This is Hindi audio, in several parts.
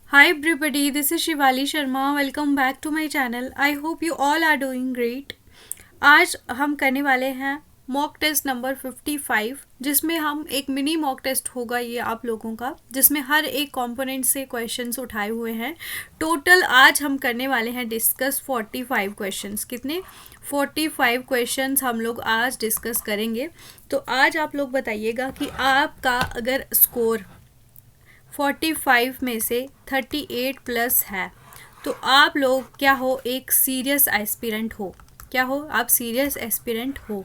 Hi everybody, this is Shivali Sharma. Welcome back to my channel. I hope you all are doing great. आज हम करने वाले हैं मॉक टेस्ट नंबर 55, जिसमें हम एक मिनी मॉक टेस्ट होगा ये आप लोगों का, जिसमें हर एक कंपोनेंट से क्वेश्चंस उठाए हुए हैं। टोटल आज हम करने वाले हैं डिस्कस 45 क्वेश्चंस। कितने? 45 क्वेश्चंस हम लोग आज डिस्कस करेंगे। तो आज आप लोग बताइएगा कि आपका अगर स्कोर 45 में से 38 प्लस है तो आप लोग क्या हो, एक सीरियस एस्पिरेंट हो। क्या हो? आप सीरियस एस्पिरेंट हो।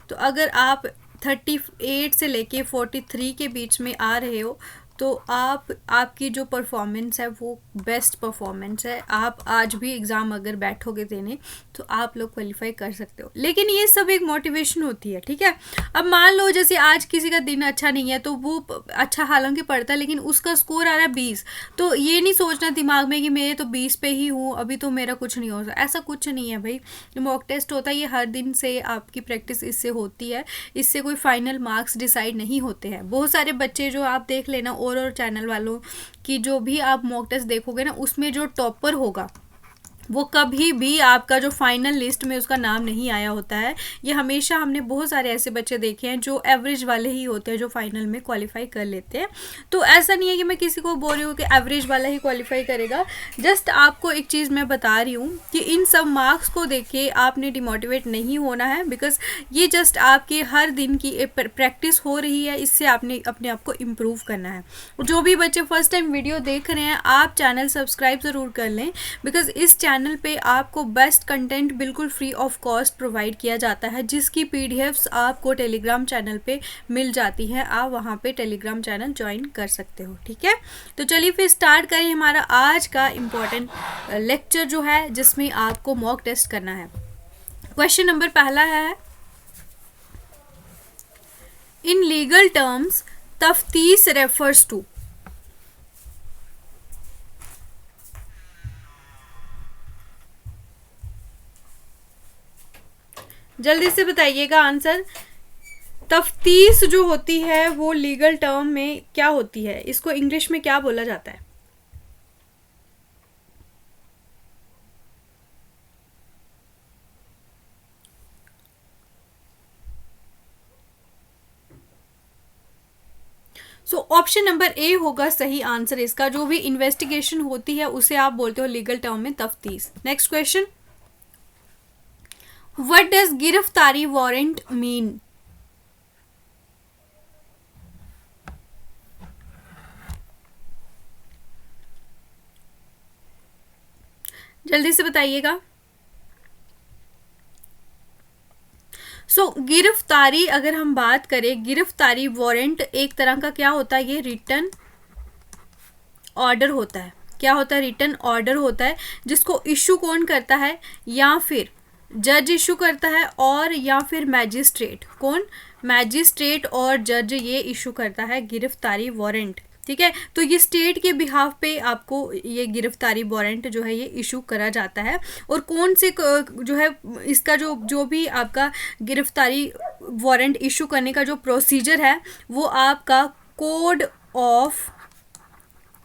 तो अगर आप 38 से लेके 43 के बीच में आ रहे हो तो आपकी जो परफॉर्मेंस है वो बेस्ट परफॉर्मेंस है। आप आज भी एग्ज़ाम अगर बैठोगे देने तो आप लोग क्वालिफाई कर सकते हो, लेकिन ये सब एक मोटिवेशन होती है, ठीक है। अब मान लो जैसे आज किसी का दिन अच्छा नहीं है तो वो अच्छा हालांकि पढ़ता है लेकिन उसका स्कोर आ रहा है 20, तो ये नहीं सोचना दिमाग में कि मैं तो 20 पे ही हूँ, अभी तो मेरा कुछ नहीं हो सकता। ऐसा कुछ नहीं है भाई। मॉक टेस्ट होता है, ये हर दिन से आपकी प्रैक्टिस इससे होती है। इससे कोई फाइनल मार्क्स डिसाइड नहीं होते हैं। बहुत सारे बच्चे जो आप देख लेना और चैनल वालों की जो भी आप मॉक टेस्ट देखोगे ना, उसमें जो टॉपर होगा वो कभी भी आपका जो फाइनल लिस्ट में उसका नाम नहीं आया होता है। ये हमेशा हमने बहुत सारे ऐसे बच्चे देखे हैं जो एवरेज वाले ही होते हैं जो फाइनल में क्वालिफाई कर लेते हैं। तो ऐसा नहीं है कि मैं किसी को बोल रही हूँ कि एवरेज वाला ही क्वालिफाई करेगा। जस्ट आपको एक चीज़ मैं बता रही हूँ कि इन सब मार्क्स को देख के आपने डिमोटिवेट नहीं होना है, बिकॉज ये जस्ट आपके हर दिन की एक प्रैक्टिस हो रही है। इससे आपने अपने आप को इम्प्रूव करना है। जो भी बच्चे फर्स्ट टाइम वीडियो देख रहे हैं आप चैनल सब्सक्राइब ज़रूर कर लें, बिकॉज इस चैनल पे आपको बेस्ट कंटेंट बिल्कुल फ्री ऑफ कॉस्ट प्रोवाइड किया जाता है, जिसकी पीडीएफ्स आपको टेलीग्राम चैनल पे मिल जाती हैं। आप वहाँ पे टेलीग्राम चैनल ज्वाइन कर सकते हो, ठीक है। तो चलिए फिर स्टार्ट करें हमारा आज का इम्पोर्टेंट लेक्चर जो है, जिसमें आपको मॉक टेस्ट करना है। क्वेश्चन नंबर पहला है, इन लीगल टर्म्स तफ्तीश रेफर्स टू। जल्दी से बताइएगा आंसर। तफ्तीश जो होती है वो लीगल टर्म में क्या होती है? इसको इंग्लिश में क्या बोला जाता है? सो ऑप्शन नंबर ए होगा सही आंसर इसका। जो भी इन्वेस्टिगेशन होती है उसे आप बोलते हो लीगल टर्म में तफ्तीश। नेक्स्ट क्वेश्चन, व्हाट डज गिरफ्तारी वारंट मीन? जल्दी से बताइएगा। गिरफ्तारी, अगर हम बात करें गिरफ्तारी वारंट एक तरह का क्या होता है? ये रिटन ऑर्डर होता है। क्या होता है? रिटन ऑर्डर होता है, जिसको इशू कौन करता है? या फिर जज इशू करता है, और या फिर मैजिस्ट्रेट। कौन? मैजिस्ट्रेट और जज ये इशू करता है गिरफ्तारी वारंट, ठीक है। तो ये स्टेट के बिहाफ पे आपको ये गिरफ्तारी वारंट जो है ये इशू करा जाता है। और कौन से जो है इसका जो भी आपका गिरफ्तारी वारंट इशू करने का जो प्रोसीजर है वो आपका कोड ऑफ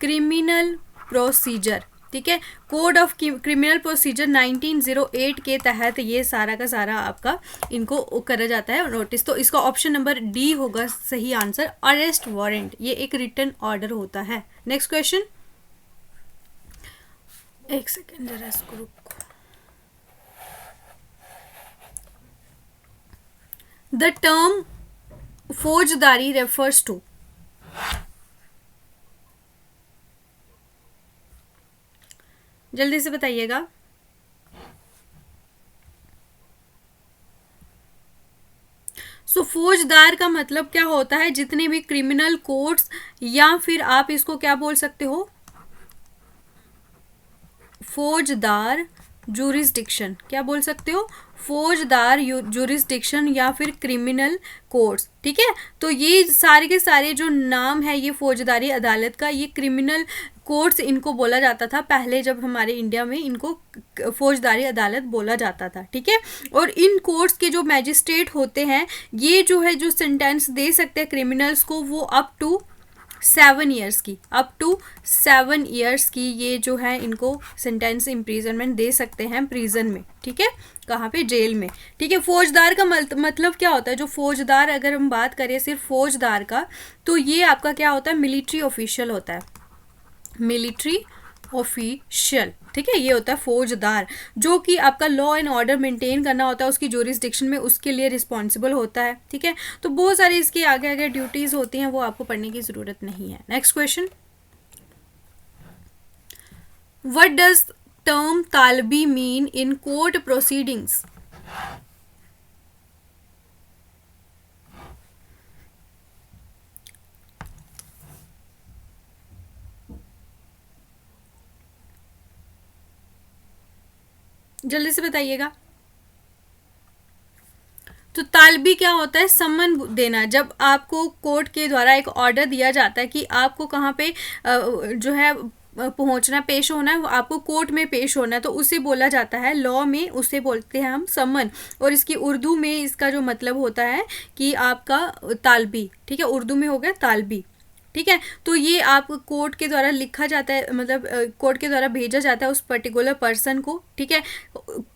क्रिमिनल प्रोसीजर, ठीक है। कोड ऑफ क्रिमिनल प्रोसीजर 1908 के तहत ये सारा का सारा आपका इनको करा जाता है नोटिस। तो इसका ऑप्शन नंबर डी होगा सही आंसर। अरेस्ट वारंट ये एक रिटन ऑर्डर होता है। नेक्स्ट क्वेश्चन, एक सेकेंड जरा इसको रुको। द टर्म फौजदारी रेफर्स टू। जल्दी से बताइएगा। फौजदार का मतलब क्या होता है? जितने भी क्रिमिनल कोर्ट्स, या फिर आप इसको क्या बोल सकते हो? फौजदार जूरिस्डिक्शन। क्या बोल सकते हो? फौजदार जूरिस्डिक्शन या फिर क्रिमिनल कोर्ट्स, ठीक है। तो ये सारे के सारे जो नाम है ये फौजदारी अदालत का, ये क्रिमिनल कोर्ट्स इनको बोला जाता था पहले, जब हमारे इंडिया में इनको फौजदारी अदालत बोला जाता था, ठीक है। और इन कोर्ट्स के जो मैजिस्ट्रेट होते हैं ये जो है जो सेंटेंस दे सकते हैं क्रिमिनल्स को, वो अप टू 7 ईयर्स की, अप टू 7 ईयर्स की ये जो है इनको सेंटेंस इम्प्रीजनमेंट दे सकते हैं प्रिजन में, ठीक है, कहाँ पे, जेल में, ठीक है। फौजदार का मतलब क्या होता है, जो फौजदार, अगर हम बात करें सिर्फ फौजदार का, तो ये आपका क्या होता है, मिलिट्री ऑफिशियल होता है, मिलिट्री ऑफिशियल, ठीक है, ये होता है फौजदार, जो कि आपका लॉ एंड ऑर्डर मेंटेन करना होता है उसकी जोरिस्डिक्शन में, उसके लिए रिस्पॉन्सिबल होता है, ठीक है। तो बहुत सारी इसकी आगे आगे ड्यूटीज होती हैं, वो आपको पढ़ने की ज़रूरत नहीं है। Next question, what does term तालबी मीन इन कोर्ट प्रोसीडिंग्स? जल्दी से बताइएगा। तो तालबी क्या होता है, सम्मन देना। जब आपको कोर्ट के द्वारा एक ऑर्डर दिया जाता है कि आपको कहाँ पे जो है पहुंचना, पेश होना है, आपको कोर्ट में पेश होना है, तो उसे बोला जाता है, लॉ में उसे बोलते हैं हम सम्मन, और इसकी उर्दू में इसका जो मतलब होता है कि आपका तालबी, ठीक है, उर्दू में हो गया तालबी, ठीक है। तो ये आप कोर्ट के द्वारा लिखा जाता है, मतलब कोर्ट के द्वारा भेजा जाता है उस पर्टिकुलर पर्सन को, ठीक है।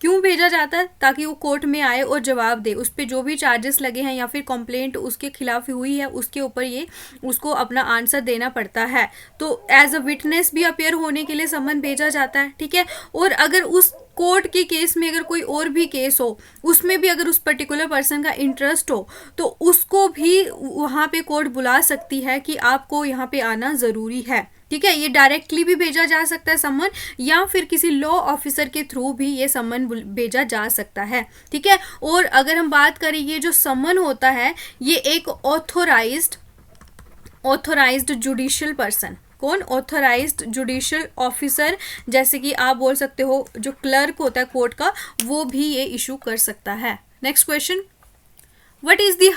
क्यों भेजा जाता है, ताकि वो कोर्ट में आए और जवाब दे, उस पर जो भी चार्जेस लगे हैं या फिर कंप्लेंट उसके खिलाफ हुई है उसके ऊपर ये उसको अपना आंसर देना पड़ता है। तो एज अ विटनेस भी अपेयर होने के लिए समन भेजा जाता है, ठीक है। और अगर उस कोर्ट के केस में अगर कोई और भी केस हो, उसमें भी अगर उस पर्टिकुलर पर्सन का इंटरेस्ट हो, तो उसको भी वहाँ पे कोर्ट बुला सकती है कि आपको यहाँ पे आना ज़रूरी है, ठीक है। ये डायरेक्टली भी भेजा जा सकता है समन, या फिर किसी लॉ ऑफिसर के थ्रू भी ये समन भेजा जा सकता है, ठीक है। और अगर हम बात करें, ये जो समन होता है ये एक ऑथोराइज्ड जुडिशियल पर्सन, कौन, ऑथराइज्ड जुडिशियल ऑफिसर, जैसे कि आप बोल सकते हो जो क्लर्क होता है कोर्ट का, वो भी ये इशू कर सकता है। Next question, what is the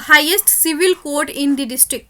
highest civil court in the district?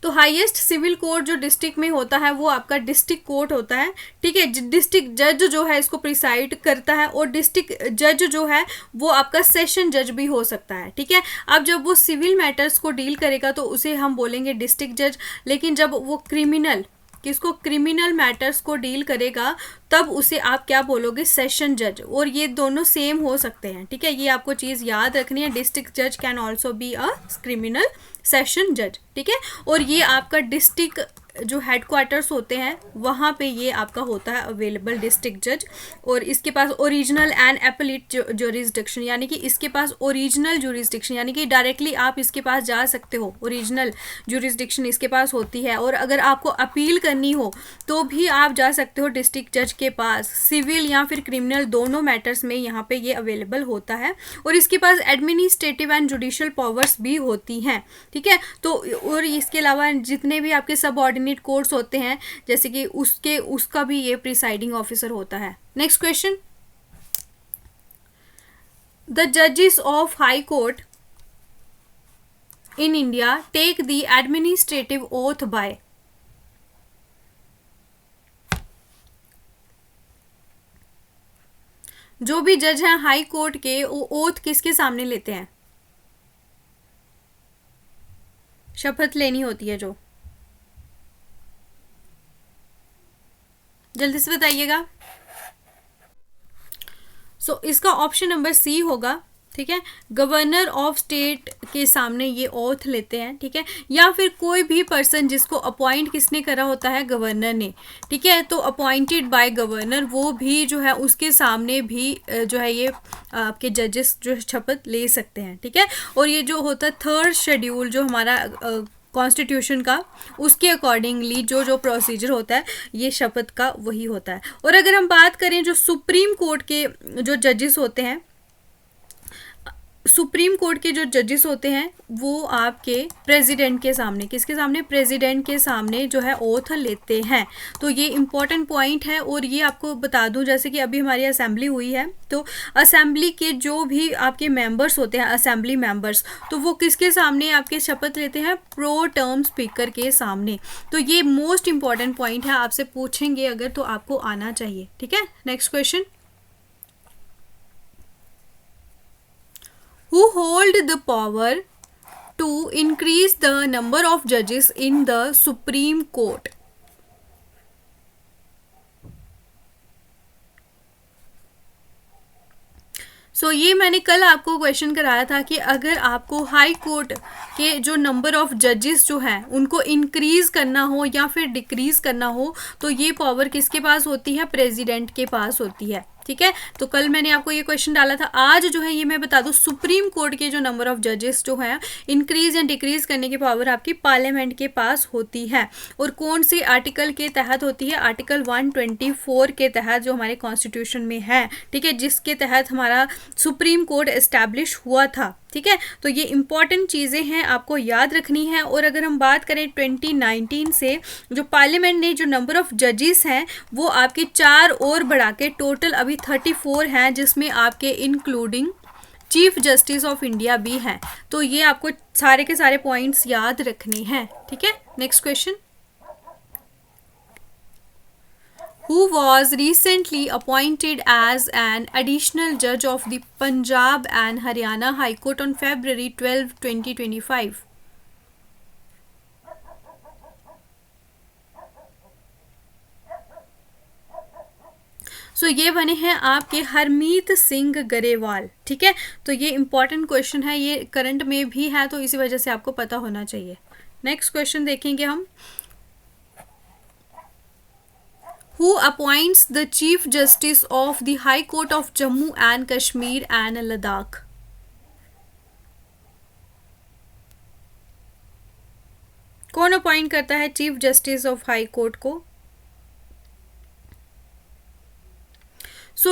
तो हाईएस्ट सिविल कोर्ट जो डिस्ट्रिक्ट में होता है वो आपका डिस्ट्रिक्ट कोर्ट होता है, ठीक है। डिस्ट्रिक्ट जज जो है इसको प्रिसाइड करता है, और डिस्ट्रिक्ट जज जो है वो आपका सेशन जज भी हो सकता है, ठीक है। अब जब वो सिविल मैटर्स को डील करेगा तो उसे हम बोलेंगे डिस्ट्रिक्ट जज, लेकिन जब वो क्रिमिनल मैटर्स को डील करेगा तब उसे आप क्या बोलोगे, सेशन जज। और ये दोनों सेम हो सकते हैं, ठीक है, ये आपको चीज़ याद रखनी है। डिस्ट्रिक्ट जज can also be a criminal session जज, ठीक है। और ये आपका डिस्ट्रिक्ट जो हेडक्वार्टर्स होते हैं वहाँ पे ये आपका होता है अवेलेबल डिस्ट्रिक्ट जज, और इसके पास ओरिजिनल एंड एपलेट ज्यूरिसडिक्शन, यानी कि इसके पास ओरिजिनल ज्यूरिसडिक्शन, यानी कि डायरेक्टली आप इसके पास जा सकते हो, ओरिजिनल ज्यूरिसडिक्शन इसके पास होती है। और अगर आपको अपील करनी हो तो भी आप जा सकते हो डिस्ट्रिक्ट जज के पास, सिविल या फिर क्रिमिनल दोनों मैटर्स में यहाँ पे ये अवेलेबल होता है। और इसके पास एडमिनिस्ट्रेटिव एंड जुडिशियल पावर्स भी होती हैं, ठीक है। तो और इसके अलावा जितने भी आपके सबऑर्डिनेट कोर्ट्स होते हैं, जैसे कि उसका भी ये प्रिसाइडिंग ऑफिसर होता है। नेक्स्ट क्वेश्चन, द जजेस of high court in India take the administrative oath by? जो भी जज हैं हाई कोर्ट के, वो ओथ किसके सामने लेते हैं, शपथ लेनी होती है जो, जल्दी से बताइएगा। सो इसका ऑप्शन नंबर सी होगा, ठीक है। गवर्नर ऑफ स्टेट के सामने ये ओथ लेते हैं, ठीक है, या फिर कोई भी पर्सन जिसको अपॉइंट किसने करा होता है, गवर्नर ने, ठीक है। तो अपॉइंटेड बाय गवर्नर, वो भी जो है उसके सामने भी जो है ये आपके जजेस जो शपथ ले सकते हैं, ठीक है। और ये जो होता है 3rd शेड्यूल जो हमारा कॉन्स्टिट्यूशन का, उसके अकॉर्डिंगली जो प्रोसीजर होता है ये शपथ का वही होता है। और अगर हम बात करें जो सुप्रीम कोर्ट के जो जजेस होते हैं, सुप्रीम कोर्ट के जो जजेस होते हैं वो आपके प्रेसिडेंट के सामने, किसके सामने, प्रेसिडेंट के सामने जो है ओथ लेते हैं। तो ये इंपॉर्टेंट पॉइंट है। और ये आपको बता दूं, जैसे कि अभी हमारी असेंबली हुई है, तो असेंबली के जो भी आपके मेंबर्स होते हैं, असेंबली मेंबर्स, तो वो किसके सामने आपके शपथ लेते हैं, प्रो टर्म स्पीकर के सामने। तो ये मोस्ट इंपॉर्टेंट पॉइंट है, आपसे पूछेंगे अगर तो आपको आना चाहिए। ठीक है, next question, who hold the power to increase the number of judges in the Supreme Court? ये मैंने कल आपको क्वेश्चन कराया था कि अगर आपको हाई कोर्ट के जो नंबर ऑफ जजेस जो हैं उनको इंक्रीज करना हो या फिर डिक्रीज करना हो, तो ये पावर किसके पास होती है, प्रेसिडेंट के पास होती है। ठीक है, तो कल मैंने आपको ये क्वेश्चन डाला था। आज जो है ये मैं बता दूं, सुप्रीम कोर्ट के जो नंबर ऑफ जजेस जो है इंक्रीज या डिक्रीज करने की पावर आपकी पार्लियामेंट के पास होती है। और कौन सी आर्टिकल के तहत होती है, आर्टिकल 124 के तहत जो हमारे कॉन्स्टिट्यूशन में है। ठीक है, जिसके तहत हमारा सुप्रीम कोर्ट एस्टैब्लिश हुआ था। ठीक है, तो ये इंपॉर्टेंट चीज़ें हैं, आपको याद रखनी है। और अगर हम बात करें 2019 से, जो पार्लियामेंट ने जो नंबर ऑफ जजेस हैं वो आपके 4 और बढ़ा के टोटल अभी 34 हैं, जिसमें आपके including chief justice of India भी हैं। तो ये आपको सारे के सारे पॉइंट्स याद रखने हैं। ठीक है, next question, who was recently appointed as an additional judge of the Punjab and Haryana High Court on February 12, 2025? ये बने हैं आपके हरमीत सिंह गरेवाल। ठीक है, तो ये इंपॉर्टेंट क्वेश्चन है, ये करंट में भी है, तो इसी वजह से आपको पता होना चाहिए। नेक्स्ट क्वेश्चन देखेंगे हम, who appoints the Chief Justice of the High Court of Jammu and Kashmir and Ladakh? कौन अपॉइंट करता है chief justice of high court को?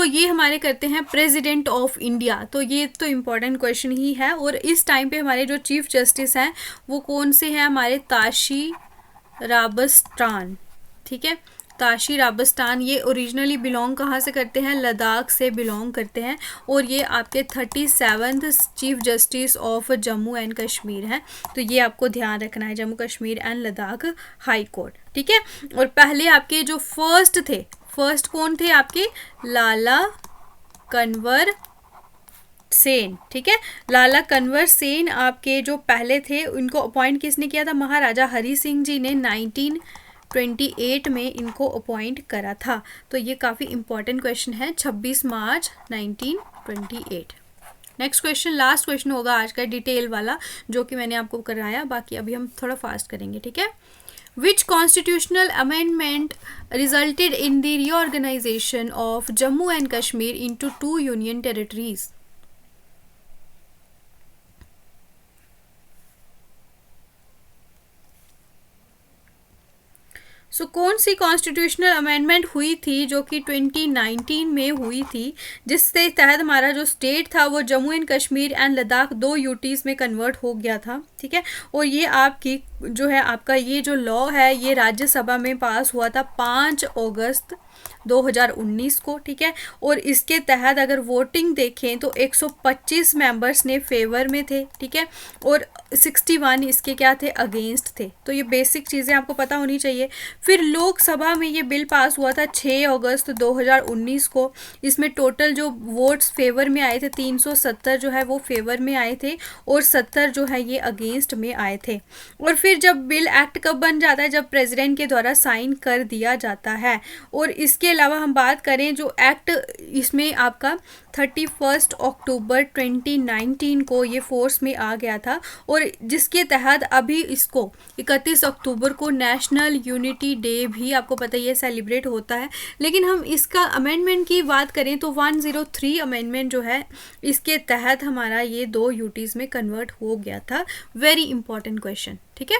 ये हमारे करते हैं प्रेसिडेंट ऑफ इंडिया। तो ये तो इम्पॉर्टेंट क्वेश्चन ही है। और इस टाइम पे हमारे जो चीफ जस्टिस हैं वो कौन से हैं, हमारे ताशी राबस्तान। ठीक है, ताशी राबस्तान, ये ओरिजिनली बिलोंग कहाँ से करते हैं, लद्दाख से बिलोंग करते हैं। और ये आपके 37th chief justice of Jammu and Kashmir हैं। तो ये आपको ध्यान रखना है, Jammu Kashmir and Ladakh high court. ठीक है, और पहले आपके जो फर्स्ट कौन थे आपके, लाला कंवर सेन। ठीक है, लाला कंवर सेन आपके जो पहले थे, उनको अपॉइंट किसने किया था, महाराजा हरि सिंह जी ने 1928 में इनको अपॉइंट करा था। तो ये काफ़ी इंपॉर्टेंट क्वेश्चन है, 26 मार्च 1928। नेक्स्ट क्वेश्चन, लास्ट क्वेश्चन होगा आज का डिटेल वाला, जो कि मैंने आपको कराया, बाकी अभी हम थोड़ा फास्ट करेंगे। ठीक है, Which constitutional amendment resulted in the reorganization of Jammu and Kashmir into 2 union territories? कौन सी कॉन्स्टिट्यूशनल अमेंडमेंट हुई थी जो कि 2019 में हुई थी, जिसके तहत हमारा जो स्टेट था वो Jammu and Kashmir and Ladakh 2 UTs में कन्वर्ट हो गया था। ठीक है, और ये आपकी जो है आपका ये जो लॉ है ये राज्यसभा में पास हुआ था 5 अगस्त 2019 को। ठीक है, और इसके तहत अगर वोटिंग देखें तो 125 मेंबर्स ने फेवर में थे। ठीक है, और 61 इसके क्या थे, अगेंस्ट थे। तो ये बेसिक चीज़ें आपको पता होनी चाहिए। फिर लोकसभा में ये बिल पास हुआ था 6 अगस्त 2019 को। इसमें टोटल जो वोट्स फेवर में आए थे 370 जो है वो फेवर में आए थे और 70 जो है ये अगेंस्ट में आए थे। और फिर जब बिल एक्ट कब बन जाता है, जब प्रेसिडेंट के द्वारा साइन कर दिया जाता है। और इसके अलावा हम बात करें जो एक्ट इसमें आपका 31 अक्टूबर 2019 को ये फोर्स में आ गया था, और जिसके तहत अभी इसको 31 अक्टूबर को नेशनल यूनिटी डे भी आपको पता ही है सेलिब्रेट होता है। लेकिन हम इसका अमेंडमेंट की बात करें तो 103 अमेंडमेंट जो है इसके तहत हमारा ये 2 यूटीज़ में कन्वर्ट हो गया था। Very important question. ठीक है,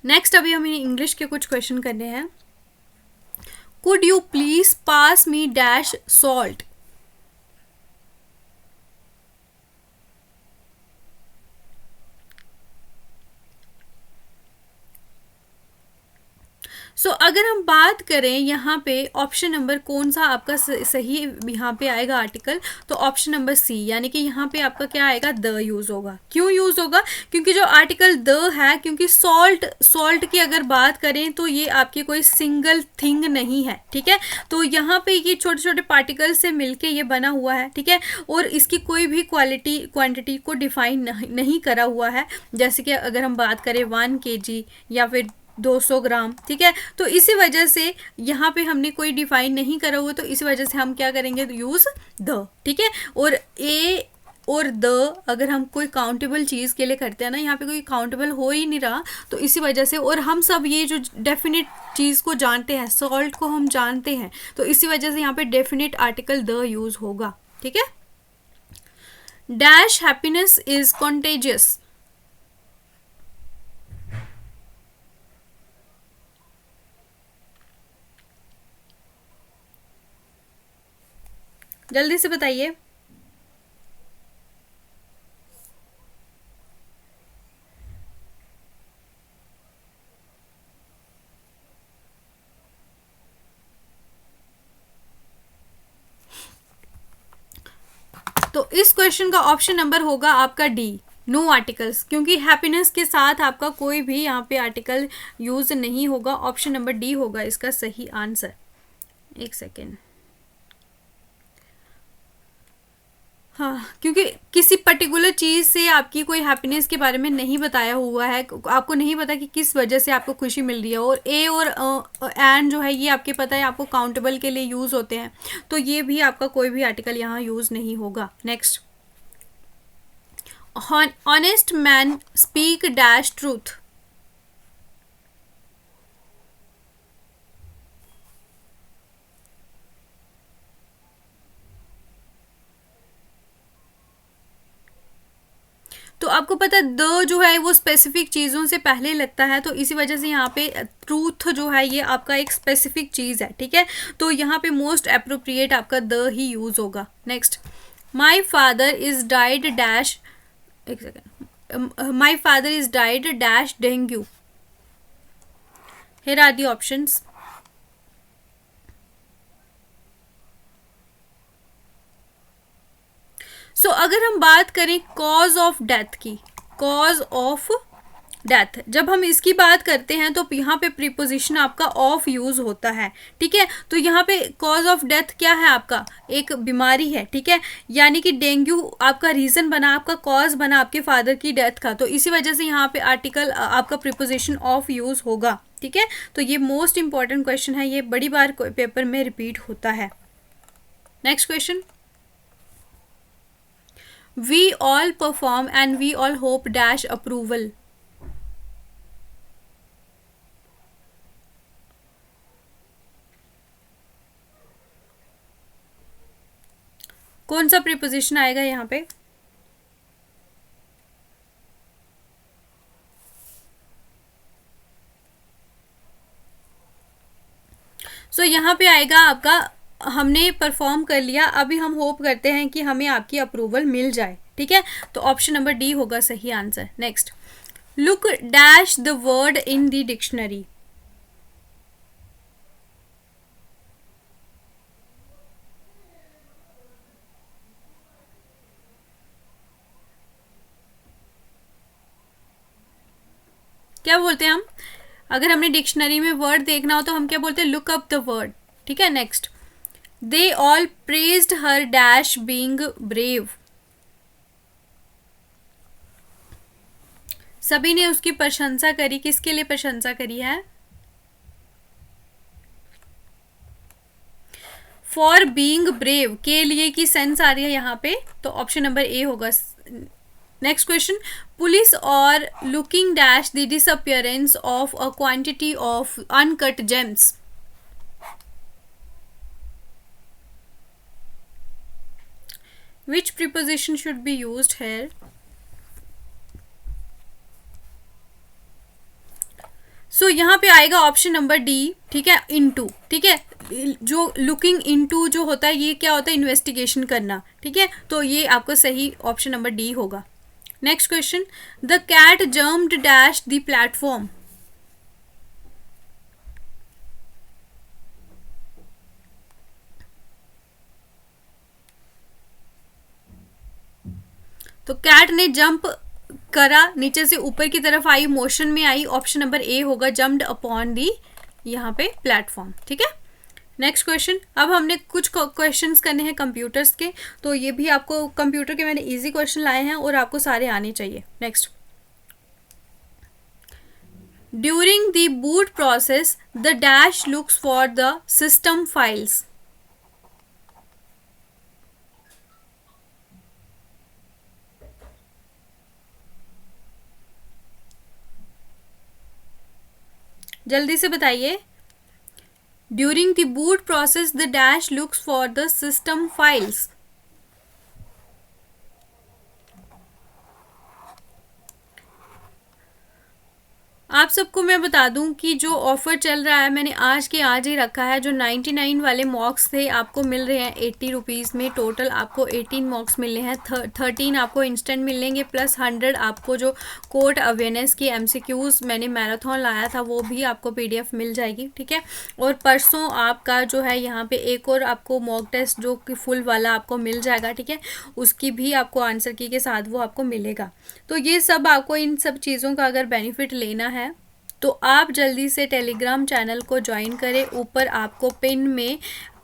नेक्स्ट अभी हमें इंग्लिश के कुछ क्वेश्चन करने हैं। Could you please pass me dash salt? अगर हम बात करें यहाँ पे ऑप्शन नंबर कौन सा आपका सही यहाँ पे आएगा आर्टिकल, तो ऑप्शन नंबर सी, यानी कि यहाँ पे आपका क्या आएगा, द यूज़ होगा। क्यों यूज़ होगा? क्योंकि जो आर्टिकल द है, क्योंकि सॉल्ट की अगर बात करें तो ये आपकी कोई सिंगल थिंग नहीं है, ठीक है। तो यहाँ पे ये छोटे छोटे पार्टिकल से मिलके ये बना हुआ है, ठीक है, और इसकी कोई भी क्वांटिटी को डिफाइन नहीं करा हुआ है। जैसे कि अगर हम बात करें 1 kg या फिर 200 ग्राम, ठीक है, तो इसी वजह से यहाँ पे हमने कोई डिफाइन नहीं करा हुआ, तो इसी वजह से हम क्या करेंगे, यूज़ द, ठीक है। और ए और द अगर हम कोई काउंटेबल चीज़ के लिए करते हैं ना, यहाँ पे कोई काउंटेबल हो ही नहीं रहा, तो इसी वजह से, और हम सब ये जो डेफिनेट चीज़ को जानते हैं, सॉल्ट को हम जानते हैं, तो इसी वजह से यहाँ पे डेफिनेट आर्टिकल द यूज़ होगा, ठीक है। Dash happiness is contagious. जल्दी से बताइए। तो इस क्वेश्चन का ऑप्शन नंबर होगा आपका डी, नो आर्टिकल्स, क्योंकि हैप्पीनेस के साथ आपका कोई भी यहाँ पे आर्टिकल यूज नहीं होगा। ऑप्शन नंबर डी होगा इसका सही आंसर। एक सेकेंड, हाँ, क्योंकि किसी पर्टिकुलर चीज़ से आपकी कोई हैप्पीनेस के बारे में नहीं बताया हुआ है, आपको नहीं पता कि किस वजह से आपको खुशी मिल रही है। और ए और एंड जो है ये आपके पता है, आपको काउंटेबल के लिए यूज़ होते हैं, तो ये भी आपका कोई भी आर्टिकल यहाँ यूज़ नहीं होगा। Next, honest man speak dash truth. तो आपको पता है द जो है वो स्पेसिफिक चीज़ों से पहले लगता है, तो इसी वजह से यहाँ पे ट्रूथ जो है ये आपका एक स्पेसिफिक चीज़ है, ठीक है। तो यहाँ पे मोस्ट अप्रोप्रिएट आपका द ही यूज़ होगा। Next, my father is died dash, एक second, my father is died dash dengue. Here are the options. अगर हम बात करें कॉज ऑफ डेथ की, कॉज ऑफ डेथ जब हम इसकी बात करते हैं तो यहाँ पे प्रीपोजिशन आपका ऑफ यूज होता है, ठीक है। तो यहाँ पे कॉज ऑफ डेथ क्या है, आपका एक बीमारी है, ठीक है, यानी कि डेंगू आपका रीजन बना, आपका कॉज बना आपके फादर की डेथ का, तो इसी वजह से यहाँ पे आर्टिकल आपका प्रीपोजिशन ऑफ यूज होगा, ठीक है। तो ये मोस्ट इंपॉर्टेंट क्वेश्चन है, ये बड़ी बार पेपर में रिपीट होता है। Next question, we all perform and we all hope dash approval। कौन सा प्रीपोजिशन आएगा यहाँ पे? यहाँ पे आएगा आपका, हमने परफॉर्म कर लिया, अभी हम होप करते हैं कि हमें आपकी अप्रूवल मिल जाए, ठीक है। तो ऑप्शन नंबर डी होगा सही answer. Next, look dash the word in the dictionary. क्या बोलते हैं हम, अगर हमने डिक्शनरी में वर्ड देखना हो तो हम क्या बोलते हैं, लुक अप द वर्ड, ठीक है। Next, they all praised her dash being brave. सभी ने उसकी प्रशंसा करी, किसके लिए प्रशंसा करी है, फॉर बीइंग ब्रेव के लिए की सेंस आ रही है यहाँ पे, तो ऑप्शन नंबर ए होगा। Next question, police are looking dash the disappearance of a quantity of uncut gems. Which preposition should be used here? यहाँ पे आएगा ऑप्शन नंबर डी, ठीक है, इनटू, ठीक है। जो लुकिंग इनटू जो होता है ये क्या होता है, इन्वेस्टिगेशन करना, ठीक है। तो ये आपका सही ऑप्शन नंबर डी होगा। Next question, the cat jumped dash the platform. तो कैट ने जंप करा, नीचे से ऊपर की तरफ आई, मोशन में आई, ऑप्शन नंबर ए होगा, जम्प्ड अपॉन दी यहाँ पे प्लेटफॉर्म। ठीक है, नेक्स्ट क्वेश्चन। अब हमने कुछ क्वेश्चंस करने हैं कंप्यूटर्स के, तो ये भी आपको कंप्यूटर के मैंने इजी क्वेश्चन लाए हैं और आपको सारे आने चाहिए। Next, during the boot process the dash looks for the system files. जल्दी से बताइए। During the boot process the dash looks for the system files. आप सबको मैं बता दूं कि जो ऑफ़र चल रहा है मैंने आज के आज ही रखा है। जो 99 वाले मॉक्स थे आपको मिल रहे हैं 80 रुपीज़ में। टोटल आपको 18 मॉक्स मिलने हैं, 13 आपको इंस्टेंट मिलेंगे, प्लस 100 आपको जो कोर्ट अवेयरनेस की MCQs मैंने मैराथन लाया था वो भी आपको PDF मिल जाएगी। ठीक है, और परसों आपका जो है यहाँ पे एक और आपको मॉक टेस्ट जो कि फुल वाला आपको मिल जाएगा। ठीक है, उसकी भी आपको आंसर की के साथ वो आपको मिलेगा। तो ये सब आपको इन सब चीज़ों का अगर बेनिफिट लेना है तो आप जल्दी से टेलीग्राम चैनल को ज्वाइन करें। ऊपर आपको पिन में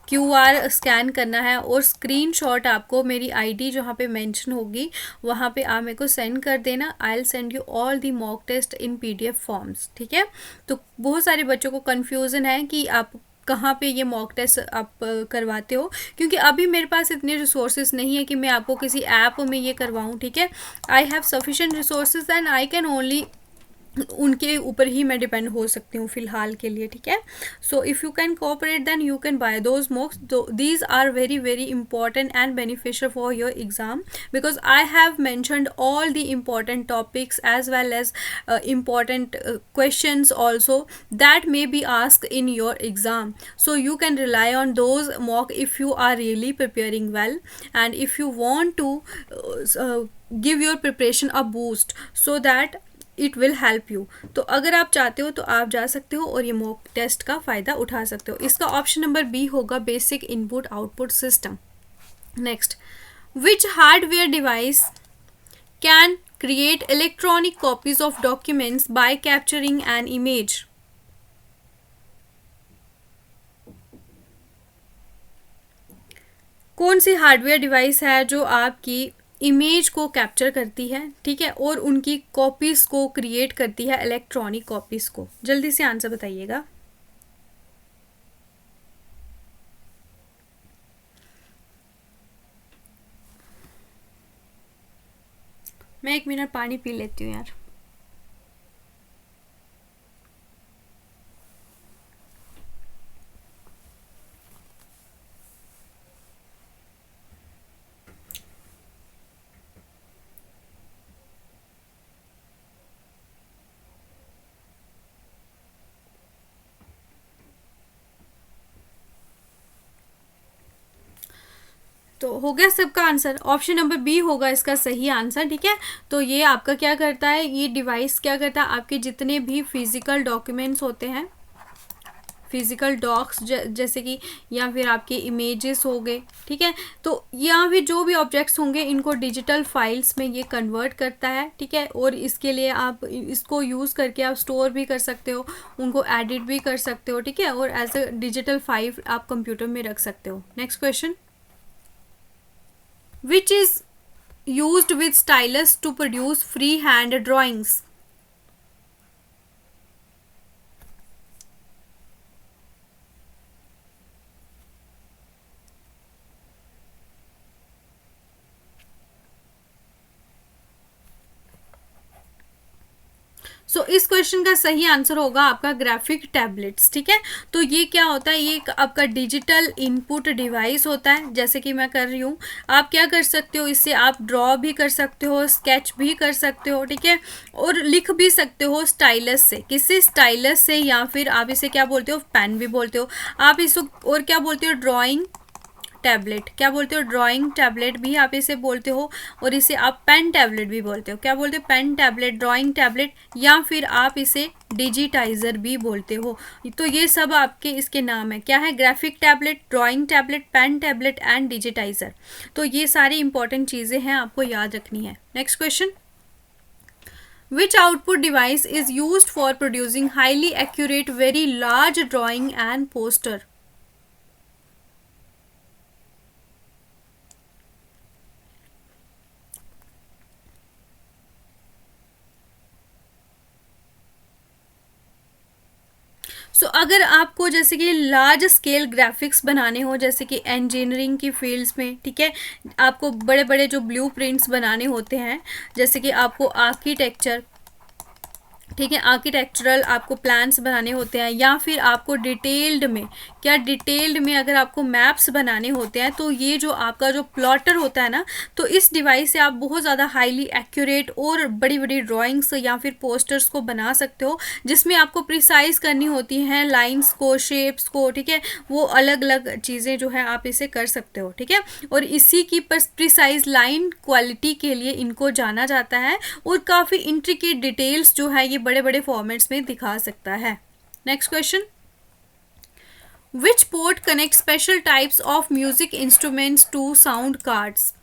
QR स्कैन करना है और स्क्रीनशॉट आपको मेरी ID जहाँ पे मेंशन होगी वहाँ पे आप मेरे को सेंड कर देना। I will send you all the mock test in PDF forms. ठीक है, तो बहुत सारे बच्चों को कन्फ्यूज़न है कि आप कहाँ पे ये मॉक टेस्ट आप करवाते हो, क्योंकि अभी मेरे पास इतने रिसोर्सेज नहीं है कि मैं आपको किसी ऐप में ये करवाऊँ। ठीक है, I have sufficient resources and I can only, उनके ऊपर ही मैं डिपेंड हो सकती हूँ फ़िलहाल के लिए। ठीक है, so if you can cooperate then you can buy those mocks. These are very very important and beneficial for your exam because I have mentioned all the important topics as well as important questions also that may be asked in your exam, so you can rely on those mock if you are really preparing well and if you want to give your preparation a boost so that it will help you. तो अगर आप चाहते हो तो आप जा सकते हो और ये मॉक टेस्ट का फ़ायदा उठा सकते हो। इसका ऑप्शन नंबर बी होगा, basic input output system. Next, which hardware device can create electronic copies of documents by capturing an image? कौन सी हार्डवेयर डिवाइस है जो आपकी इमेज को कैप्चर करती है, ठीक है, और उनकी कॉपीज को क्रिएट करती है, इलेक्ट्रॉनिक कॉपीज को? जल्दी से आंसर बताइएगा। मैं 1 मिनट पानी पी लेती हूँ यार। तो हो गया सबका आंसर, ऑप्शन नंबर बी होगा इसका सही आंसर। ठीक है, तो ये आपका क्या करता है, ये डिवाइस क्या करता है, आपके जितने भी फिजिकल डॉक्यूमेंट्स होते हैं, फिजिकल डॉक्स जैसे कि, या फिर आपके इमेजेस हो गए, ठीक है, तो यहाँ भी जो भी ऑब्जेक्ट्स होंगे इनको डिजिटल फाइल्स में ये कन्वर्ट करता है। ठीक है, और इसके लिए आप इसको यूज़ करके आप स्टोर भी कर सकते हो, उनको एडिट भी कर सकते हो। ठीक है, और एज अ डिजिटल फाइल आप कंप्यूटर में रख सकते हो। Next question, which is used with stylus to produce freehand drawings? सो इस क्वेश्चन का सही आंसर होगा आपका ग्राफिक टैबलेट्स। ठीक है, तो ये क्या होता है, ये आपका डिजिटल इनपुट डिवाइस होता है, जैसे कि मैं कर रही हूँ। आप क्या कर सकते हो, इससे आप ड्रॉ भी कर सकते हो, स्केच भी कर सकते हो, ठीक है, और लिख भी सकते हो स्टाइलस से। किससे? स्टाइलस से, या फिर आप इसे क्या बोलते हो, पेन भी बोलते हो आप इसको, और क्या बोलते हो, ड्राइंग टैबलेट, क्या बोलते हो, ड्राइंग टैबलेट भी आप इसे बोलते हो, और इसे आप पेन टैबलेट भी बोलते हो, क्या बोलते हो, पेन टैबलेट, ड्राइंग टैबलेट, या फिर आप इसे डिजिटाइजर भी बोलते हो। तो ये सब आपके इसके नाम है, क्या है, graphic tablet, drawing tablet, pen tablet and digitizer. तो ये सारी इंपॉर्टेंट चीज़ें हैं, आपको याद रखनी है। Next question, which output device is used for producing highly accurate very large drawing and poster? अगर आपको जैसे कि लार्ज स्केल ग्राफिक्स बनाने हो, जैसे कि इंजीनियरिंग की फील्ड्स में, ठीक है, आपको बड़े बड़े जो ब्लू प्रिंट्स बनाने होते हैं, जैसे कि आपको आर्किटेक्चर, ठीक है, आर्किटेक्चरल आपको प्लान्स बनाने होते हैं, या फिर आपको डिटेल्ड में, क्या डिटेल्ड में अगर आपको मैप्स बनाने होते हैं, तो ये जो आपका जो प्लॉटर होता है ना, तो इस डिवाइस से आप बहुत ज़्यादा हाईली एक्यूरेट और बड़ी बड़ी ड्राइंग्स या फिर पोस्टर्स को बना सकते हो, जिसमें आपको प्रिसाइज करनी होती हैं लाइंस को, शेप्स को, ठीक है, वो अलग अलग चीज़ें जो है आप इसे कर सकते हो, ठीक है। और इसी की प्रिसाइज लाइन क्वालिटी के लिए इनको जाना जाता है, और काफ़ी इंट्रिकेट डिटेल्स जो है ये बड़े बड़े फॉर्मेट्स में दिखा सकता है। Next question, which port connect special types of music instruments to sound cards?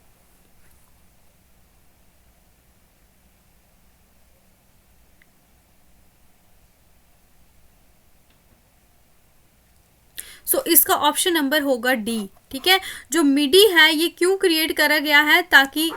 इसका ऑप्शन नंबर होगा डी, ठीक है। जो मिडी है ये क्यों क्रिएट करा गया है, ताकि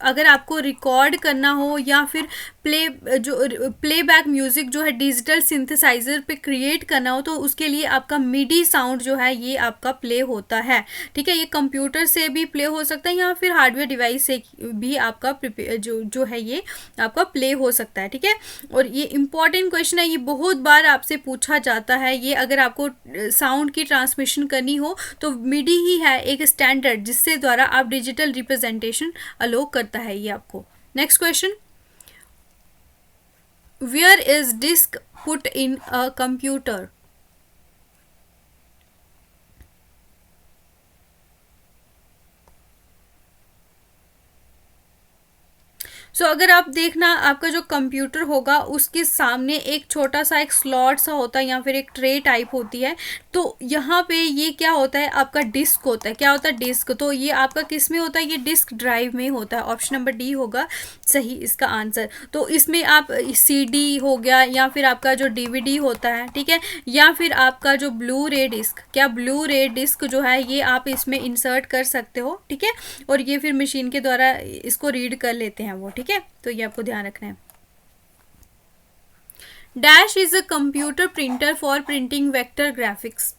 अगर आपको रिकॉर्ड करना हो या फिर प्लेबैक म्यूजिक जो है डिजिटल सिंथेसाइजर पे क्रिएट करना हो, तो उसके लिए आपका मिडी साउंड जो है ये आपका प्ले होता है, ठीक है। ये कंप्यूटर से भी प्ले हो सकता है, या फिर हार्डवेयर डिवाइस से भी आपका जो है ये आपका प्ले हो सकता है, ठीक है। और ये इंपॉर्टेंट क्वेश्चन है, ये बहुत बार आपसे पूछा जाता है। ये अगर आपको साउंड की ट्रांसमिशन करनी हो तो मिडी ही है एक स्टैंडर्ड, जिससे द्वारा आप डिजिटल रिप्रेजेंटेशन अलो करता है ये आपको। Next question, where is disk put in a computer? अगर आप देखना, आपका जो कंप्यूटर होगा उसके सामने एक छोटा सा एक स्लॉट सा होता है, या फिर एक ट्रे टाइप होती है, तो यहाँ पे ये क्या होता है, आपका डिस्क होता है, क्या होता है, डिस्क। तो ये आपका किस में होता है, ये डिस्क ड्राइव में होता है। ऑप्शन नंबर डी होगा सही इसका आंसर। तो इसमें आप सीडी हो गया, या फिर आपका जो डीवीडी होता है, ठीक है, या फिर आपका जो ब्लू रे डिस्क, क्या ब्लू रे डिस्क जो है ये आप इसमें इंसर्ट कर सकते हो, ठीक है, और ये फिर मशीन के द्वारा इसको रीड कर लेते हैं वो, ठीक है। तो ये आपको ध्यान रखना है। Dash is a computer printer for printing vector graphics.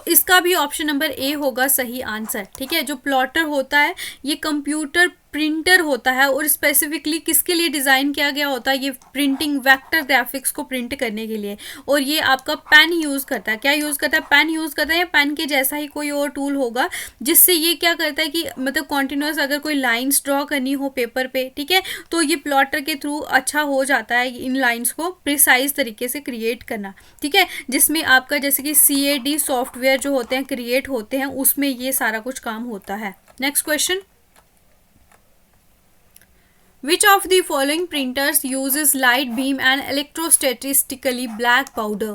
इसका भी ऑप्शन नंबर ए होगा सही आंसर, ठीक है। जो प्लॉटर होता है ये कंप्यूटर प्रिंटर होता है, और स्पेसिफिकली किसके लिए डिज़ाइन किया गया होता है, ये प्रिंटिंग वेक्टर ग्राफिक्स को प्रिंट करने के लिए। और ये आपका पेन यूज़ करता है, क्या यूज़ करता है, पेन यूज़ करता है, या पेन के जैसा ही कोई और टूल होगा, जिससे ये क्या करता है कि मतलब कॉन्टिन्यूस अगर कोई लाइन्स ड्रॉ करनी हो पेपर पे, ठीक है, तो ये प्लॉटर के थ्रू अच्छा हो जाता है इन लाइन्स को प्रिसाइज तरीके से क्रिएट करना, ठीक है, जिसमें आपका जैसे कि CAD सॉफ्टवेयर जो होते हैं क्रिएट होते हैं, उसमें ये सारा कुछ काम होता है। Next question, which of the following printers uses light beam and electrostatically black powder?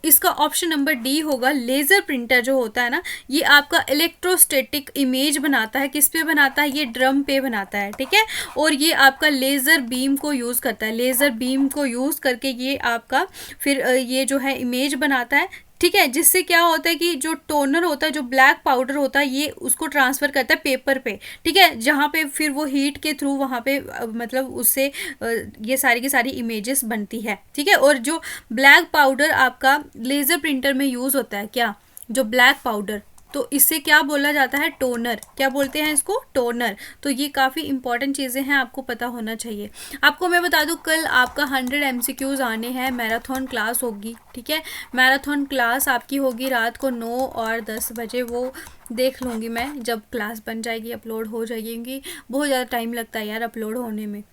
इसका ऑप्शन नंबर डी होगा। लेज़र प्रिंटर जो होता है ना, ये आपका इलेक्ट्रोस्टैटिक इमेज बनाता है, किस पे बनाता है, ये ड्रम पे बनाता है, ठीक है, और ये आपका लेज़र बीम को यूज़ करता है। लेज़र बीम को यूज़ करके ये आपका फिर ये जो है इमेज बनाता है, ठीक है, जिससे क्या होता है कि जो टोनर होता है, जो ब्लैक पाउडर होता है, ये उसको ट्रांसफ़र करता है पेपर पे, ठीक है, जहाँ पे फिर वो हीट के थ्रू वहाँ पे मतलब उससे ये सारी की सारी इमेजेस बनती है, ठीक है। और जो ब्लैक पाउडर आपका लेज़र प्रिंटर में यूज़ होता है, क्या, जो ब्लैक पाउडर, तो इससे क्या बोला जाता है, टोनर। क्या बोलते हैं इसको, टोनर। तो ये काफ़ी इंपॉर्टेंट चीज़ें हैं, आपको पता होना चाहिए। आपको मैं बता दूं, कल आपका 100 MCQs आने हैं, मैराथन क्लास होगी, ठीक है। मैराथन क्लास आपकी होगी रात को 9 और 10 बजे। वो देख लूँगी मैं जब क्लास बन जाएगी, अपलोड हो जाएगी, क्योंकि बहुत ज़्यादा टाइम लगता है यार अपलोड होने में।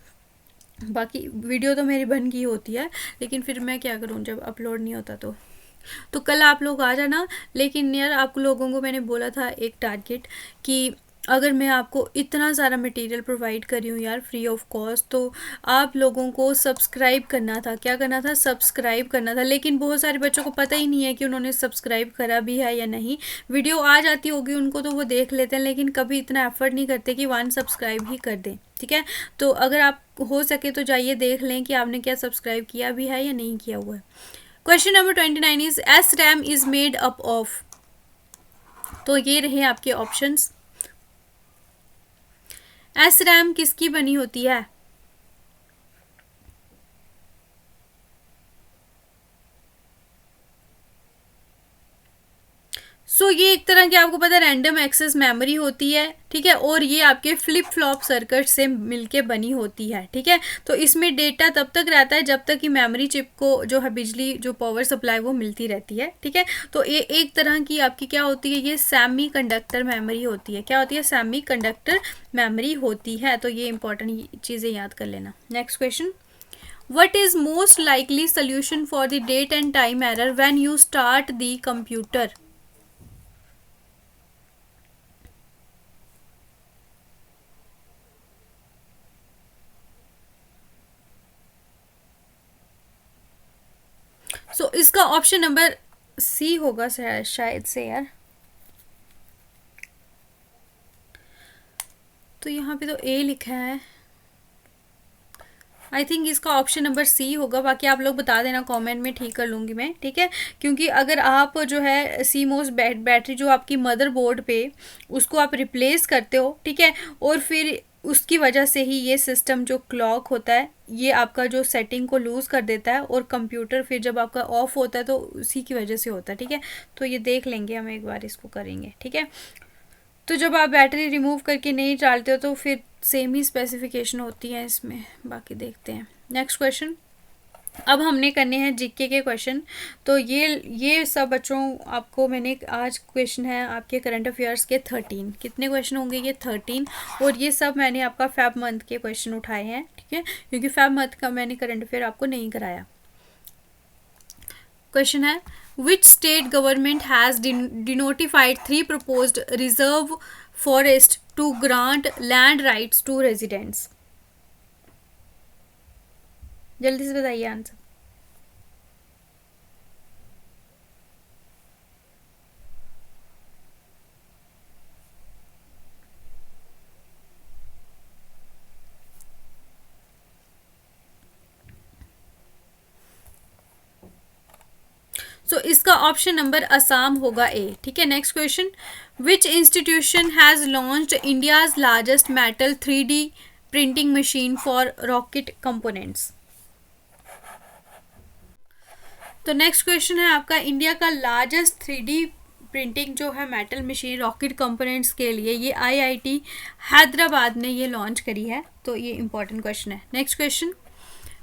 बाकी वीडियो तो मेरी बन गई होती है, लेकिन फिर मैं क्या करूँ जब अपलोड नहीं होता तो कल आप लोग आ जाना। लेकिन यार आप लोगों को मैंने बोला था एक टारगेट कि अगर मैं आपको इतना सारा मटेरियल प्रोवाइड कर रही हूँ यार फ्री ऑफ कॉस्ट, तो आप लोगों को सब्सक्राइब करना था। क्या करना था, सब्सक्राइब करना था। लेकिन बहुत सारे बच्चों को पता ही नहीं है कि उन्होंने सब्सक्राइब करा भी है या नहीं। वीडियो आ जाती होगी उनको तो वो देख लेते हैं, लेकिन कभी इतना एफर्ट नहीं करते कि 1 सब्सक्राइब ही कर दें, ठीक है। तो अगर आप हो सके तो जाइए देख लें कि आपने क्या सब्सक्राइब किया भी है या नहीं किया हुआ है। Question number 29 is SRAM is made up of. तो ये रहे आपके ऑप्शंस। SRAM किसकी बनी होती है? ये एक तरह की आपको पता है रैंडम एक्सेस मेमोरी होती है, ठीक है। और ये आपके फ्लिप फ्लॉप सर्किट से मिलके बनी होती है, ठीक है। तो इसमें डेटा तब तक रहता है जब तक कि मेमोरी चिप को जो है बिजली, जो पावर सप्लाई वो मिलती रहती है, ठीक है। तो ये एक तरह की आपकी क्या होती है, ये सेमी कंडक्टर मेमोरी होती है। क्या होती है, सेमी कंडक्टर मेमोरी होती है। तो ये इंपॉर्टेंट चीज़ें याद कर लेना। Next question, what is most likely solution for the date and time error when you start the computer? इसका ऑप्शन नंबर सी होगा शायद से यार। तो यहाँ पे तो ए लिखा है, आई थिंक इसका ऑप्शन नंबर सी होगा। बाकी आप लोग बता देना कमेंट में, ठीक कर लूँगी मैं, ठीक है। क्योंकि अगर आप जो है सीमोस बैटरी जो आपकी मदरबोर्ड पे उसको आप रिप्लेस करते हो, ठीक है, और फिर उसकी वजह से ही ये सिस्टम जो क्लॉक होता है ये आपका जो सेटिंग को लूज़ कर देता है, और कंप्यूटर फिर जब आपका ऑफ होता है तो उसी की वजह से होता है, ठीक है। तो ये देख लेंगे हम, एक बार इसको करेंगे, ठीक है। तो जब आप बैटरी रिमूव करके नहीं डालते हो तो फिर सेम ही स्पेसिफिकेशन होती है इसमें। बाकी देखते हैं नेक्स्ट क्वेश्चन। अब हमने करने हैं जीके के क्वेश्चन। तो ये सब बच्चों आपको मैंने आज क्वेश्चन है आपके करंट अफेयर्स के 13। कितने क्वेश्चन होंगे ये 13। और ये सब मैंने आपका फेब मंथ के क्वेश्चन उठाए हैं, ठीक है, क्योंकि फेब मंथ का मैंने करंट अफेयर आपको नहीं कराया। क्वेश्चन है, which state government has denotified 3 proposed reserve forest to grant land rights to residents? जल्दी से बताइए आंसर। इसका ऑप्शन नंबर असम होगा ए, ठीक है। Next question, which institution has launched India's largest metal 3D printing machine for rocket components? तो नेक्स्ट क्वेश्चन है आपका, इंडिया का लार्जेस्ट 3D प्रिंटिंग जो है मेटल मशीन रॉकेट कंपोनेंट्स के लिए ये IIT हैदराबाद ने ये लॉन्च करी है। तो ये इंपॉर्टेंट क्वेश्चन है। Next question,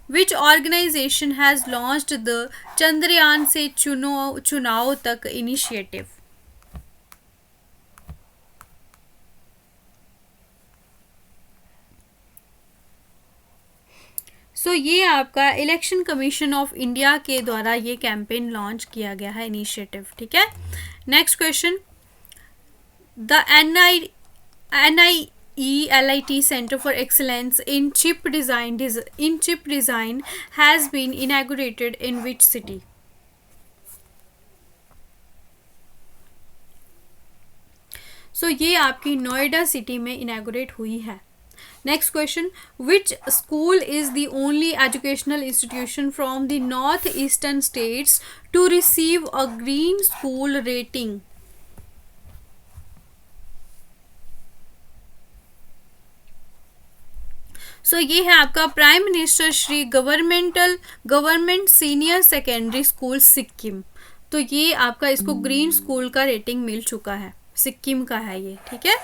Which organization has launched the Chandrayaan से चुनाव तक इनिशिएटिव? ये आपका इलेक्शन कमीशन ऑफ इंडिया के द्वारा ये कैंपेन लॉन्च किया गया है, इनिशिएटिव, ठीक है। Next question, the NIELIT Center for Excellence in Chip Design has been inaugurated in which city? ये आपकी नोएडा सिटी में इनैगोरेट हुई है। Next question, which school is the only educational institution from the north eastern states to receive a green school rating? ये है आपका prime minister Shri government senior secondary school Sikkim. तो ये आपका इसको ग्रीन स्कूल का रेटिंग मिल चुका है। सिक्किम का है ये, ठीक है,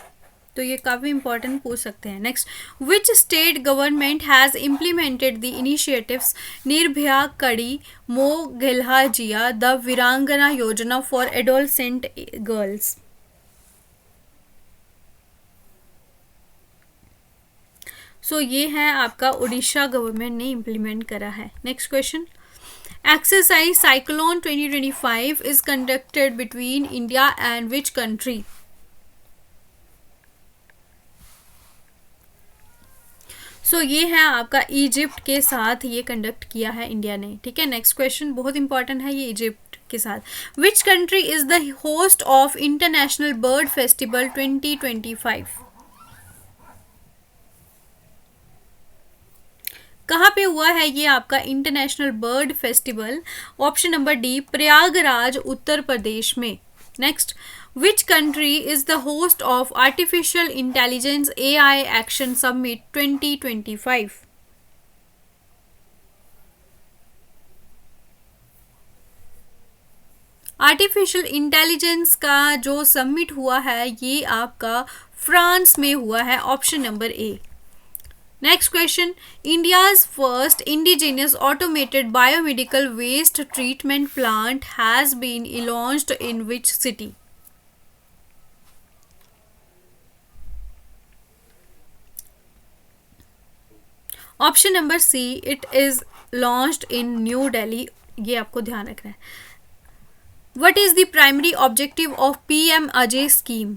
तो ये काफ़ी इंपॉर्टेंट पूछ सकते हैं। Next, which state government has implemented the initiatives Nirbhaya, कड़ी, मो गेल्हा जिया, द वीरांगना योजना फॉर एडोलसेंट गर्ल्स। सो ये है आपका उड़ीसा गवर्नमेंट ने इम्प्लीमेंट करा है। Next question, exercise cyclone 2025 is conducted between India and which country. So ये है आपका इजिप्ट के साथ ये कंडक्ट किया है इंडिया ने, ठीक है। नेक्स्ट क्वेश्चन बहुत इंपॉर्टेंट है ये इजिप्ट के साथ। Which country is the host of international bird festival 2025। कहाँ पे हुआ है ये आपका international bird festival? Option number D, Prayagraj Uttar Pradesh में। Next, which country is the host of artificial intelligence AI action summit 2025। Artificial intelligence का जो समिट हुआ है ये आपका फ्रांस में हुआ है, option number A. Next question, India's first indigenous automated biomedical waste treatment plant has been launched in which city? Option number C, it is launched in New Delhi. ये आपको ध्यान रखना है। What is the primary objective of PM Ajay scheme?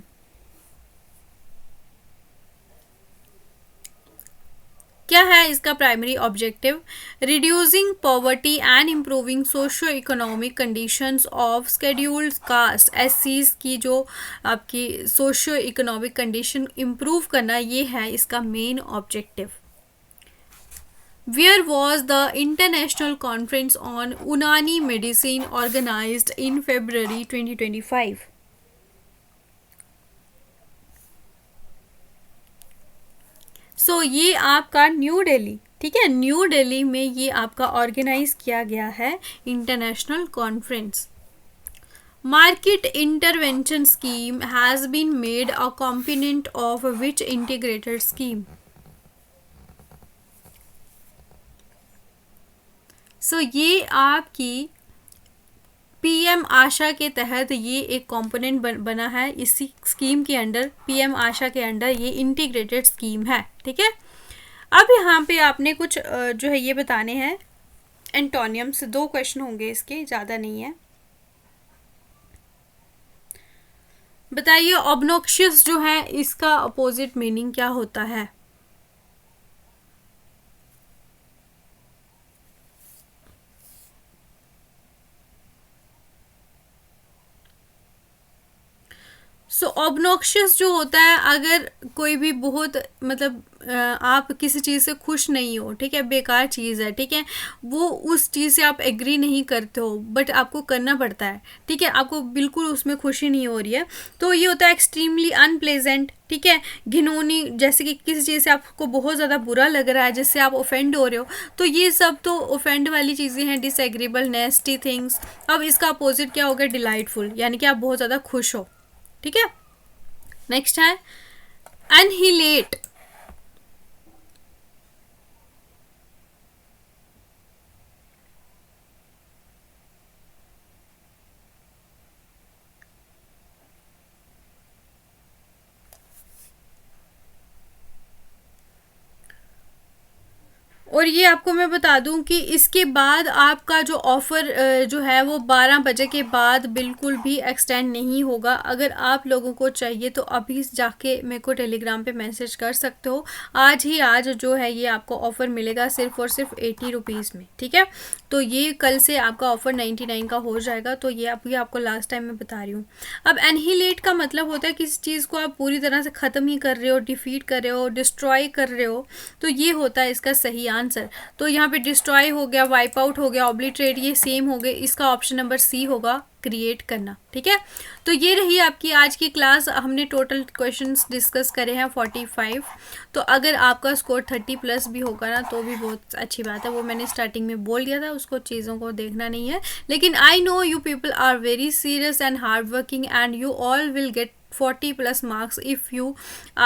क्या है इसका primary objective? Reducing poverty and improving socio economic conditions of scheduled caste, SCs की जो आपकी सोशो इकोनॉमिक कंडीशन इम्प्रूव करना, ये है इसका main objective. Where was the international conference on Unani medicine organized in February 2025? So ये आपका न्यू दिल्ली, ठीक है, न्यू दिल्ली में ये आपका ऑर्गेनाइज किया गया है international conference. Market intervention scheme has been made a component of which integrated scheme? So ये आपकी PM आशा के तहत ये एक कंपोनेंट बना है, इसी स्कीम के अंडर, PM आशा के अंडर ये इंटीग्रेटेड स्कीम है, ठीक है। अब यहाँ पे आपने कुछ जो है ये बताने हैं एंटोनियम्स, 2 क्वेश्चन होंगे इसके, ज़्यादा नहीं है। बताइए ऑब्नॉक्शियस जो है इसका अपोजिट मीनिंग क्या होता है? सो ऑब्नॉक्शियस जो होता है, अगर कोई भी बहुत मतलब आप किसी चीज़ से खुश नहीं हो, ठीक है, बेकार चीज़ है, ठीक है, वो उस चीज़ से आप एग्री नहीं करते हो बट आपको करना पड़ता है, ठीक है, आपको बिल्कुल उसमें खुशी नहीं हो रही है, तो ये होता है एक्सट्रीमली अनप्लेजेंट, ठीक है, घिनौनी, जैसे कि किसी चीज़ से आपको बहुत ज़्यादा बुरा लग रहा है जिससे आप ऑफेंड हो रहे हो, तो ये सब तो ऑफेंड वाली चीज़ें हैं, डिसएग्रीबल, नेस्टी थिंग्स। अब इसका अपोजिट क्या होगा? डिलाइटफुल, यानी कि आप बहुत ज़्यादा खुश हो, ठीक है। नेक्स्ट है एनहिलेट। और ये आपको मैं बता दूं कि इसके बाद आपका जो ऑफ़र जो है वो 12 बजे के बाद बिल्कुल भी एक्सटेंड नहीं होगा। अगर आप लोगों को चाहिए तो अभी जाके मेरे को टेलीग्राम पे मैसेज कर सकते हो। आज ही आज जो है ये आपको ऑफ़र मिलेगा सिर्फ़ और सिर्फ 80 रुपीज़ में, ठीक है। तो ये कल से आपका ऑफ़र 99 का हो जाएगा। तो ये आपको लास्ट टाइम मैं बता रही हूँ। अब एनहिलेट का मतलब होता है किसी चीज़ को आप पूरी तरह से ख़त्म ही कर रहे हो, डिफीट कर रहे हो, डिस्ट्रॉय कर रहे हो, तो ये होता है इसका सही आंसर। तो यहाँ पे डिस्ट्रॉय हो गया, वाइप आउट हो गया, ऑब्लिटरेट, ये सेम हो गए। इसका ऑप्शन नंबर सी होगा, क्रिएट करना, ठीक है। तो ये रही आपकी आज की क्लास। हमने टोटल क्वेश्चंस डिस्कस करे हैं 45। तो अगर आपका स्कोर 30 प्लस भी होगा ना तो भी बहुत अच्छी बात है। वो मैंने स्टार्टिंग में बोल दिया था, उसको चीज़ों को देखना नहीं है। लेकिन I know you people are very serious and hard working and you all will get 40+ marks if you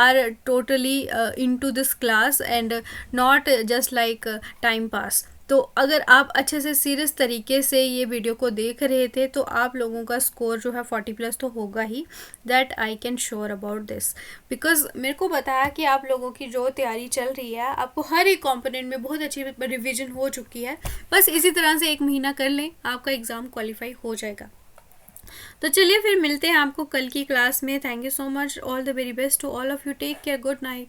are totally into this class and not just like time pass. तो अगर आप अच्छे से सीरियस तरीके से ये वीडियो को देख रहे थे तो आप लोगों का स्कोर जो है 40+ तो होगा ही. That I can sure about this, because मेरे को बताया कि आप लोगों की जो तैयारी चल रही है, आपको हर एक कंपोनेंट में बहुत अच्छी रिवीजन हो चुकी है. बस इसी तरह से 1 महीना कर लें, आपका एग्ज़ाम क्वालिफाई हो जाएगा. तो चलिए फिर मिलते हैं आपको कल की क्लास में. Thank you so much. All the very best to all of you. Take care. Good night.